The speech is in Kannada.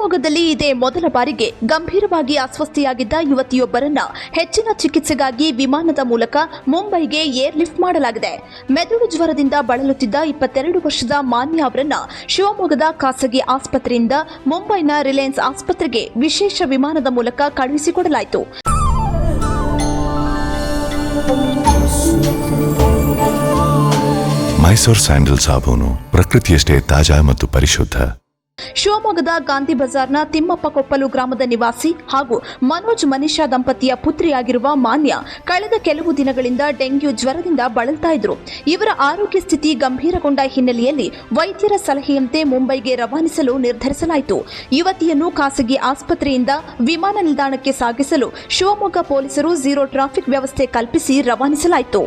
ಶಿವಮೊಗ್ಗದಲ್ಲಿ ಇದೇ ಮೊದಲ ಬಾರಿಗೆ ಗಂಭೀರವಾಗಿ ಅಸ್ವಸ್ಥೆಯಾಗಿದ್ದ ಯುವತಿಯೊಬ್ಬರನ್ನ ಹೆಚ್ಚಿನ ಚಿಕಿತ್ಸೆಗಾಗಿ ವಿಮಾನದ ಮೂಲಕ ಮುಂಬೈಗೆ ಏರ್ ಲಿಫ್ಟ್ ಮಾಡಲಾಗಿದೆ. ಮೆದುಳು ಜ್ವರದಿಂದ ಬಳಲುತ್ತಿದ್ದ 22 ವರ್ಷದ ಮಾನ್ಯ ಅವರನ್ನ ಶಿವಮೊಗ್ಗದ ಖಾಸಗಿ ಆಸ್ಪತ್ರೆಯಿಂದ ಮುಂಬೈನ ರಿಲಯನ್ಸ್ ಆಸ್ಪತ್ರೆಗೆ ವಿಶೇಷ ವಿಮಾನದ ಮೂಲಕ ಕಳುಹಿಸಿಕೊಡಲಾಯಿತು. ಮೈಸೂರು ಸ್ಯಾಂಡಲ್ ಸಾಬೂನು ಪ್ರಕೃತಿಯಷ್ಟೇ ತಾಜಾ ಮತ್ತು ಪರಿಶುದ್ಧ. ಶಿವಮೊಗ್ಗದ ಗಾಂಧಿ ಬಜಾರ್ನ ತಿಮ್ಮಪ್ಪ ಕೊಪ್ಪಲು ಗ್ರಾಮದ ನಿವಾಸಿ ಹಾಗೂ ಮನೋಜ್ ಮನಿಷಾ ದಂಪತಿಯ ಪುತ್ರಿಯಾಗಿರುವ ಮಾನ್ಯ ಕಳೆದ ಕೆಲವು ದಿನಗಳಿಂದ ಡೆಂಗ್ಯೂ ಜ್ವರದಿಂದ ಬಳಲ್ತಾ ಇದ್ರು. ಇವರ ಆರೋಗ್ಯ ಸ್ಥಿತಿ ಗಂಭೀರಗೊಂಡ ಹಿನ್ನೆಲೆಯಲ್ಲಿ ವೈದ್ಯರ ಸಲಹೆಯಂತೆ ಮುಂಬೈಗೆ ರವಾನಿಸಲು ನಿರ್ಧರಿಸಲಾಯಿತು. ಯುವತಿಯನ್ನು ಖಾಸಗಿ ಆಸ್ಪತ್ರೆಯಿಂದ ವಿಮಾನ ನಿಲ್ದಾಣಕ್ಕೆ ಸಾಗಿಸಲು ಶಿವಮೊಗ್ಗ ಪೊಲೀಸರು ಝೀರೋ ಟ್ರಾಫಿಕ್ ವ್ಯವಸ್ಥೆ ಕಲ್ಪಿಸಿ ರವಾನಿಸಲಾಯಿತು.